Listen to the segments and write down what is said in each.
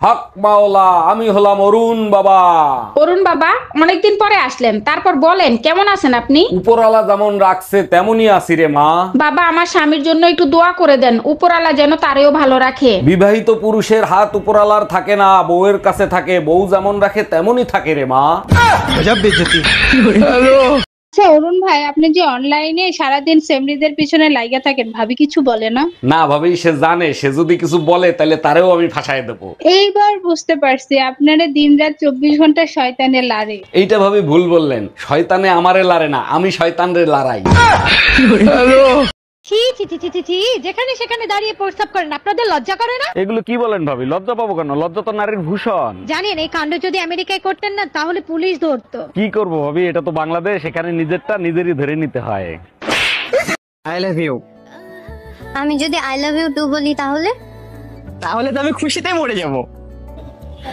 হক মাওলা, আমি হলাম অরুণ বাবা। অরুণ বাবা, অনেকদিন পরে আসলেন, তারপর বলেন কেমন আছেন আপনি? উপরওয়ালা যেমন রাখছে তেমনই আছি রে মা। বাবা, আমার স্বামীর জন্য একটু দোয়া করে দেন, উপরওয়ালা যেন তারেও ভালো রাখে। বিবাহিত পুরুষের হাত উপরওয়ালার থাকে না, বউয়ের কাছে থাকে। বউ যেমন রাখে তেমনই থাকে রে মা। আচ্ছা অরুণ ভাই, আপনি যে অনলাইনে সারাদিন সেমরিদের পিছনে লাইগা থাকেন, ভাবি কিছু বলে না? না ভাবি, সে জানে সে যদি কিছু বলে তাহলে তারেও আমি ফাঁসায় দেবো। এইবার বুঝতে পারছি আপনারা দিনরাত 24 ঘন্টা শয়তানে লারে। এইটা ভাবি ভুল বললেন, শয়তানে আমারে লারে না, আমি শয়তানরে লারাই। ছি ছি ছি ছি ছি, যেখানে সেখানে দাঁড়িয়ে প্রস্তাব করেন, আপনাদের লজ্জা করে না? এগুলো কি বলেন ভাবি? লজ্জা পাবো কেন? লজ্জা তো নারীর ভূষণ। জানেন এই কাণ্ড যদি আমেরিকায় করতেন না তাহলে পুলিশ ধরতো। কি করবো ভাবি, এটা তো বাংলাদেশ, এখানে নিজেরটা নিজেরই ধরে নিতে হয়। I love you. আমি যদি আই লাভ ইউ টু বলি তাহলে? তাহলে তো আমি খুশিতে মরে যাব।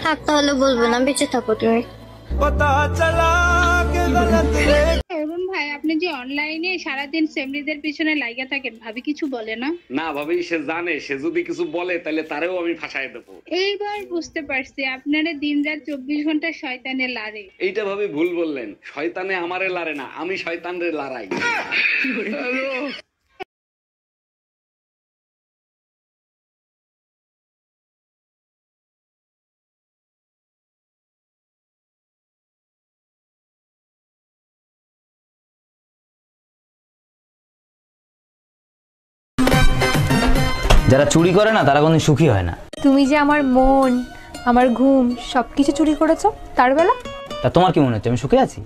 থাক, তাহলে বলবো না, বেঁচে থাকো তুমি। অরুণ ভাই, আপনি যে অনলাইনে সারাদিন সেমরিদের পিছনে লাইগা থাকেন, ভাবি কিছু বলে না? না ভাবি, সে জানে সে যদি কিছু বলে তাহলে তারেও আমি ফাঁসায় দেবো। এইবার বুঝতে পারছি আপনারা দিনরাত 24 ঘন্টা শয়তানে লারে। এইটা ভাবি ভুল বললেন, শয়তানে আমারে লারে না, আমি শয়তানরে লারাই। যারা চুরি করে না তারা কোনদিন সুখী হয় না। তুমি যে আমার মন, আমার ঘুম সবকিছু চুরি করেছো, তার বেলা তা তোমার কি মনে হচ্ছে আমি সুখে আছি?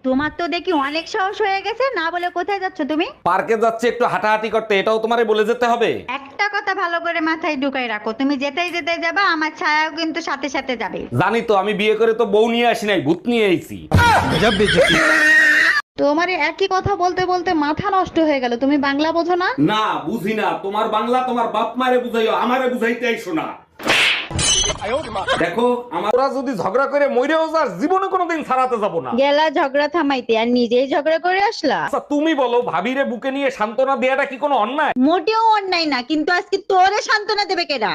তোমার তো দেখি অনেক সাহস হয়ে গেছে, না বলে কোথায় যাচ্ছ তুমি? পার্কে যাচ্ছে একটু হাঁটাহাঁটি করতে, এটাও তোমারে বলে যেতে হবে? একটা কথা ভালো করে মাথায় ঢুকাই রাখো, তুমি যেতেই যেতে যাবা, আমার ছায়াও কিন্তু সাথে সাথে যাবে। জানি তো, আমি বিয়ে করে তো বউ নিয়ে আসি নাই, ভূত নিয়ে আইছি। তোমার একই কথা বলতে বলতে মাথা নষ্ট হয়ে গেল, তুমি বাংলা বোঝো না? না বুঝি না, তোমার বাংলা তোমার বাপ মারে বুঝাইও, আমারে বুঝাইতে আইসো না। দেখো, আমরা যদি ঝগড়া করে মইরেও যাস, জীবনে কোনোদিন ছাড়াতে যাব না। গেলা ঝগড়া থামাইতে আর নিজেই ঝগড়া করে আসলা। আচ্ছা তুমি বলো, ভাবিরে বুকে নিয়ে সান্ত্বনা দেয়াটা কি কোনো অন্যায়? মোটেও অন্যায় না, কিন্তু আজকে তোরে সান্ত্বনা দেবে কেডা?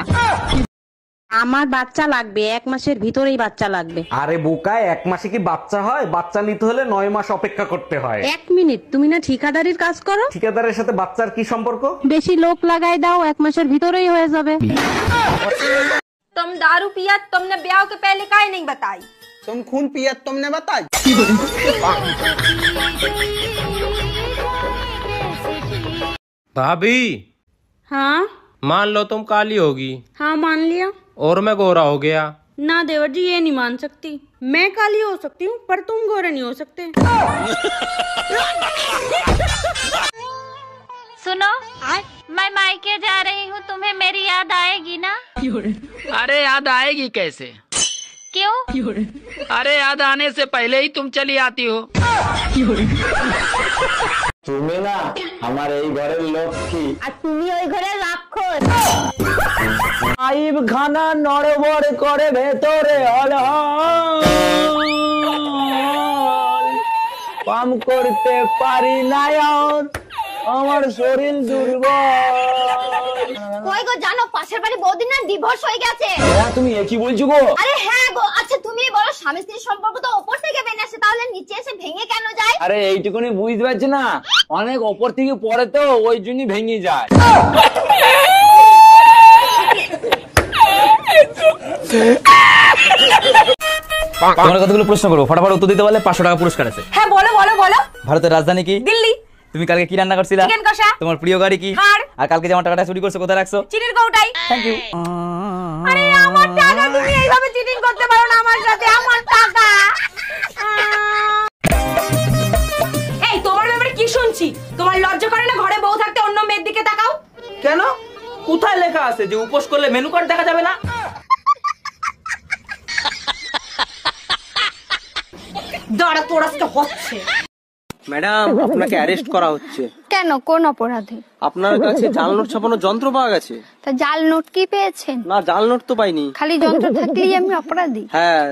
আমার বাচ্চা লাগবে, 1 মাসের ভিতরেই বাচ্চা লাগবে। আরে বোকায়, 1 মাসে কি বাচ্চা হয়? বাচ্চা নিতে হলে 9 মাস অপেক্ষা করতে হয়। 1 মিনিট, তুমি না ঠিকাদারির কাজ করো? ঠিকাদারের সাথে বাচ্চার কি সম্পর্ক? বেশি লোক লাগাই দাও, 1 মাসের ভিতরেই হয়ে যাবে। तुम दारू पिया, तुमने ब्याह के पहले काहे नहीं बताई? तुम खून पिया तुमने बताई? भाभी, हाँ मान लो तुम काली होगी हाँ मान लिया। और मैं गोरा हो गया। ना देवर जी, ये नहीं मान सकती। मैं काली हो सकती हूँ पर तुम गोरे नहीं हो सकते। सुनो, मैं मायके जा रही हूँ, तुम्हें मेरी याद आएगी ना? अरे याद आएगी कैसे? क्यों? अरे याद आने से पहले ही तुम चली आती हो। তুমি না আমার এই ঘরের লক্ষ্মী। আর তুমি ওই ঘরে রাক্ষস। আইব খানা নড়বড় করে ভেতরে পাম করতে পারি না, আমার শরীর দুর্বল। কই গো, জানো পাশের বাড়ি বৌদির না ডিভোর্স হয়ে গেছে? তুমি কি বলছো গো? আরে হ্যাঁ গো। আচ্ছা তুমি বলো, স্বামী স্ত্রীর সম্পর্ক তো উপর থেকে বেনে আসে, তাহলে নিচে এসে ভেঙে কেন যায়? আরে এইটুকুনি বুঝতে পারছি না, অনেক ওপর থেকে পড়ে তো ওই জন্যই ভেঙে যায়। তোমার কতগুলো প্রশ্ন করবো, ফটাফট উত্তর দিতে পারলে 500 টাকা পুরস্কার আছে। হ্যাঁ বলো বলো বলো। ভারতের রাজধানী কি? দিল্লি। তুমি কালকে কি রান্না করছিলা? চিকেন কষা। তোমার প্রিয় গাড়ি কি? থার। আর কালকে যেমন টাকাটা চুরি করছো কোথায় রাখছো? চিনির কৌটাই। Thank you. আরে আমার টাকা, তুমি এইভাবে চিটিং করতে পারো না আমার সাথে, আমার টাকা। এই তোমার ব্যাপারে কি শুনছি? তোমার লজ্জা করে না ঘরে বউ থাকতে অন্য মেয়ের দিকে তাকাও? কেন? কোথায় লেখা আছে যে উপোস করলে মেনু কার্ড দেখা যাবে না? দাঁড়া, তোর আজকে হচ্ছে। ম্যাডাম, আপনাকে অ্যারেস্ট করা হচ্ছে। কেন, কোন অপরাধে? আপনার কাছে জাল নোট ছাপানোর যন্ত্র পাওয়া গেছে। তা জাল নোট কি পেয়েছেন? না, জাল নোট তো পাইনি। খালি যন্ত্র থাকলেই আমি অপরাধী? হ্যাঁ,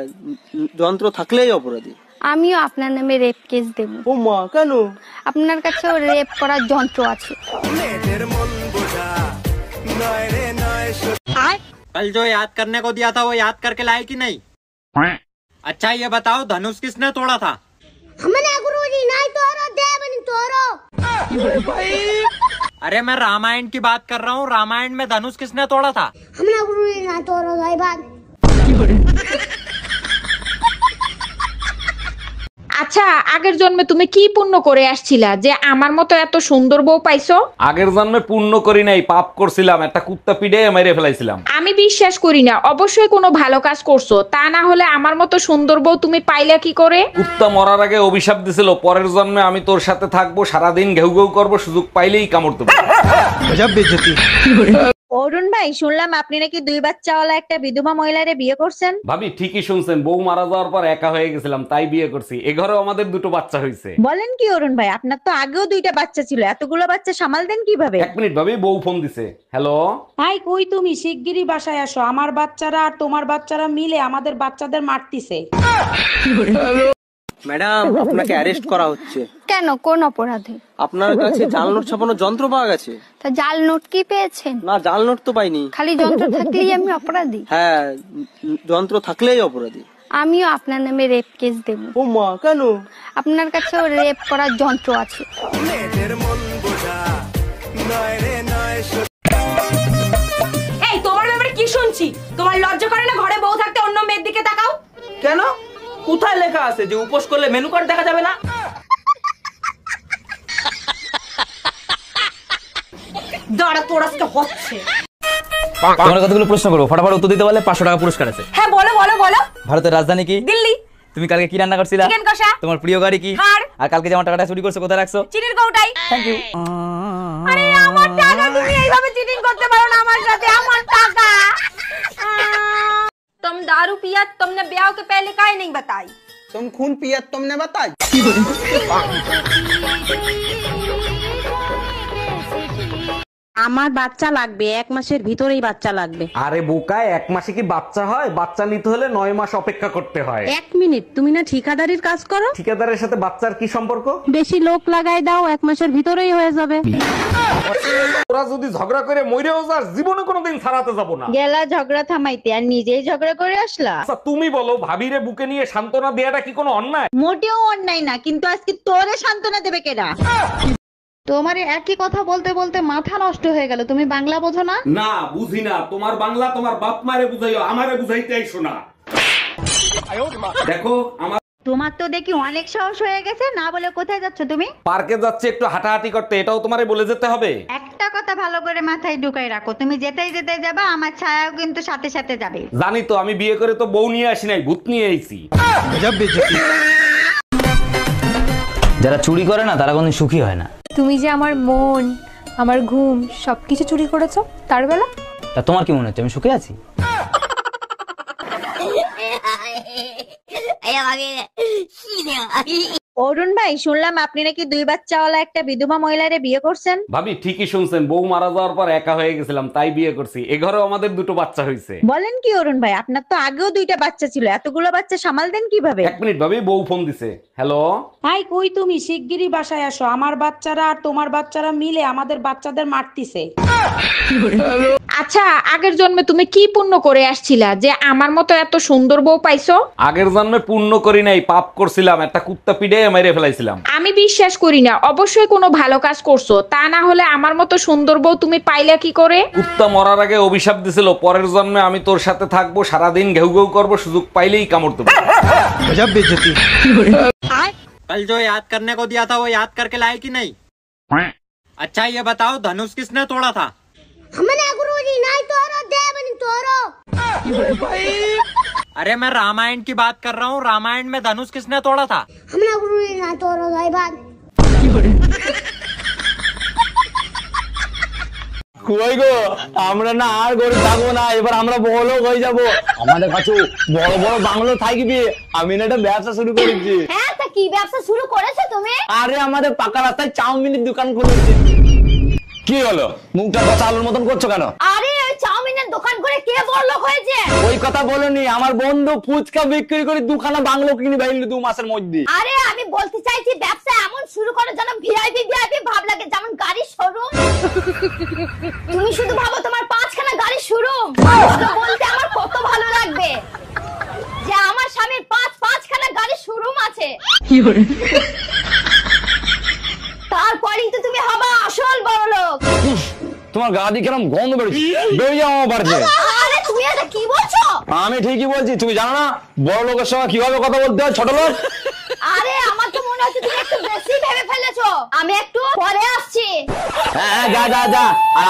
যন্ত্র থাকলেই অপরাধী। আমিও আপনার নামে রেপ কেস দেব। ও মা, কেন? আপনার কাছেও রেপ করার যন্ত্র আছে। कल जो याद करने को दिया था वो याद करके लाए कि नहीं? अच्छा ये बताओ धनुष किसने तोड़ा था? हमने गुरुजी नहीं तोरो देवनी तोरो। अरे मैं रामायण की बात कर रहा हूँ, रामायण में धनुष किसने तोड़ा था? हमने गुरुजी नहीं तोरो भाई बात। আচ্ছা, আগের জন্মে তুমি কি পুণ্য করে আসছিলা যে আমার মতো এত সুন্দর বউ পাইছো? আগের জন্মে পুণ্য করি নাই, পাপ করছিলাম, একটা কুত্তা পিড়ে মেরে ফেলাইছিলাম। আমি বিশ্বাস করি না, অবশ্যই কোনো ভালো কাজ করছো, তা না হলে আমার মতো সুন্দর বউ তুমি পাইলা কি করে? কুত্তা মরার আগে অভিশাপ দিছিল, পরের জন্মে আমি তোর সাথে থাকবো, সারাদিন ঘেউ ঘেউ করবো, সুযোগ পাইলেই কামড় দেবো। অরুণ ভাই, শুনলাম আপনি নাকি 2 বাচ্চাওয়ালা একটা বিধবা মহিলারে বিয়ে করছেন। ভাবি ঠিকই শুনছেন, বউ মারা যাওয়ার পর একা হয়ে গেছিলাম, তাই বিয়ে করছি। এ ঘরেও আমাদের 2টো বাচ্চা হয়েছে। বলেন কি অরুণ ভাই, আপনার তো আগেও 2টা বাচ্চা ছিল, এতগুলো বাচ্চা সামাল দেন কিভাবে? 1 মিনিট ভাবি, বউ ফোন দিছে। হ্যালো, হাই, কই তুমি? শিগগিরই বাসায় আসো, আমার বাচ্চারা আর তোমার বাচ্চারা মিলে আমাদের বাচ্চাদের মারতিছে। ম্যাডাম, আপনাকে অ্যারেস্ট করা হচ্ছে। কেন, কোন অপরাধে? আপনার কাছে জাল নোট ছাপানোর যন্ত্র পাওয়া গেছে। তা জাল নোট কি পেয়েছেন? না, জাল নোট তো পাইনি। খালি যন্ত্র থাকলেই আমি অপরাধী? হ্যাঁ, যন্ত্র থাকলেই অপরাধী। আমিও আপনার নামে রেপ কেস দেব। ও মা, কেন? আপনার কাছেও রেপ করার যন্ত্র আছে। এই তোমার ব্যাপারে কি শুনছি? তোমার লজ্জা করে না ঘরে বউ থাকতে অন্য মেয়ের দিকে তাকাও? কেন? কোথায় লেখা আছে যে উপোস করলে মেনু কার্ড দেখা যাবে না? দাঁড়া, তোর আজকে হচ্ছে। তোমার কতগুলো প্রশ্ন করবো, ফটাফট উত্তর দিতে পারলে 500 টাকা পুরস্কার আছে। হ্যাঁ বলো বলো বলো। ভারতের রাজধানী কি? দিল্লি। তুমি কালকে কি রান্না করছিলা? চিকেন কষা। তোমার প্রিয় গাড়ি কি? থার। আর কালকে যে আমার টাকাটা চুরি করছো কোথায় রাখছো? চিনির কৌটাই। Thank you. আরে আমার টাকা, তুমি এইভাবে চিটিং করতে পারো না আমার সাথে, আমার টাকা। तुम दारू पिया, तुमने ब्याह के पहले काहे नहीं बताई? तुम खून पिया, तुमने बताई? আমার বাচ্চা লাগবে, 1 মাসের ভিতরেই বাচ্চা লাগবে। আরে বোকায়, 1 মাসে কি বাচ্চা হয়? বাচ্চা নিতে হলে 9 মাস অপেক্ষা করতে হয়। 1 মিনিট, তুমি না ঠিকাদারির কাজ করো? ঠিকাদারের সাথে বাচ্চার কি সম্পর্ক? বেশি লোক লাগাই দাও, 1 মাসের ভিতরেই হয়ে যাবে। ওরা যদি ঝগড়া করে মইরেও যাস, জীবনে কোনোদিন ছাড়াতে যাব না। গেলা ঝগড়া থামাইতে আর নিজেই ঝগড়া করে আসলা। আচ্ছা তুমি বলো, ভাবিরে বুকে নিয়ে সান্ত্বনা দেয়াটা কি কোনো অন্যায়? মোটেও অন্যায় না, কিন্তু আজকে তোরে সান্ত্বনা দেবে কেডা? তোমার একই কথা বলতে বলতে মাথা নষ্ট হয়ে গেল, তুমি বাংলা বোঝো না? না, বুঝি না। তোমার বাংলা তোমার বাপ মারে বুঝাইও, আমারে বুঝাইতে আইসো না। দেখো আমার তোমার তো দেখি অনেক সাহস হয়ে গেছে, না বলে কোথায় যাচ্ছ তুমি? পার্কে যাচ্ছে একটু হাঁটাহাঁটি করতে, এটাও তোমারে বলে যেতে হবে? একটা কথা ভালো করে মাথায় ঢুকাই রাখো, তুমি যেতেই যেতেই যাবা, আমার ছায়াও কিন্তু সাথে সাথে যাবে। জানি তো, আমি বিয়ে করে তো বউ নিয়ে আসি নাই, ভূত নিয়ে আইছি। যারা চুরি করে না তারা কোনদিন সুখী হয় না। তুমি যে আমার মন, আমার ঘুম সবকিছু চুরি করেছো, তার বেলা তা তোমার কি মনে হচ্ছে আমি সুখে আছি? অরুণ ভাই, শুনলাম আপনি নাকি 2 বাচ্চাওয়ালা একটা বিধবা মহিলারে বিয়ে করছেন। ভাবি ঠিকই শুনছেন, বউ মারা যাওয়ার পর একা হয়ে গেছিলাম, তাই বিয়ে করছি। এ ঘরেও আমাদের 2টো বাচ্চা হয়েছে। বলেন কি অরুণ ভাই, আপনার তো আগেও 2টা বাচ্চা ছিল, এতগুলো বাচ্চা সামাল দেন কিভাবে? 1 মিনিট ভাবি, বউ ফোন দিছে। হ্যালো, হাই, কই তুমি? শিগগিরই বাসায় আসো, আমার বাচ্চারা আর তোমার বাচ্চারা মিলে আমাদের বাচ্চাদের মারতিছে। আচ্ছা, আগের জন্মে তুমি কি পুণ্য করে আসছিলা যে আমার মতো এত সুন্দর বউ পাইছো? আগের জন্মে পুণ্য করি নাই, পাপ করছিলাম, একটা কুত্তা পিড়ে মেরে ফেলাইছিলাম। আমি বিশ্বাস করি না, অবশ্যই কোনো ভালো কাজ করছো, তা না হলে আমার মতো সুন্দর বউ তুমি পাইলা কি করে? কুত্তা মরার আগে অভিশাপ দিছিল, পরের জন্মে আমি তোর সাথে থাকবো, সারাদিন ঘেউ ঘেউ করবো, সুযোগ পাইলেই কামড় দেবো। कल जो याद करने को दिया था वो याद करके लाए कि नहीं? अच्छा ये बताओ धनुष किसने तोड़ा था? हमने गुरुजी नहीं तोरो देवनी तोरो। अरे मैं रामायण की बात कर रहा हूँ, रामायण में धनुष किसने तोड़ा था? हमने गुरुजी नहीं तोरो भाई बात। কই গো, আমরা না আর গরিব থাকবো না, এবার আমরা বড় লোক হয়ে যাবো। আমাদের কাছে বড় বড় বাংলো থাকবে, আমি না একটা ব্যবসা শুরু করেছি। হ্যাঁ, তা কি ব্যবসা শুরু করেছো তুমি? আরে আমাদের পাকা রাস্তায় চাউমিনের দোকান খুলেছি। কি হলো, মুখটা কথা আলুর মতন করছো কেন? আরে ওই চাউমিনের দোকান করে কে বড়লোক হয়েছে? ওই কথা বলনি, আমার বন্ধু ফুচকা বিক্রি করে দুখানা বাংলো কিনে ফেললি 2 মাসের মধ্যে। আরে আমি বলতে চাইছি ব্যবসা এমন শুরু করো যেন ভিআইপি ভিআইপি ভাব লাগে, যেমন গাড়ির শোরুম। তুমি শুধু ভাবো তোমার 5খানা গাড়ির শোরুম, বলতে আমার কত ভালো লাগবে যে আমার স্বামীর 5খানা গাড়ির শোরুম আছে। তারপরেই তো তুমি হবা আসল বড়লোক। তোমার গা দিয়ে কিরম গন্ধ বেরোচ্ছে, বেরিয়ে যাও আমার বাড়িতে। আরে তুমি এটা কি বলছো? আমি ঠিকই বলছি, তুমি জানো না বড় লোকের সঙ্গে কিভাবে কথা বলতে হয় ছোট লোক? আরে আমার তো মনে হচ্ছে তুমি একটু বেশি ভেবে ফেলেছো। আমি একটু পরে আসছি। হ্যাঁ যা যা যা। আর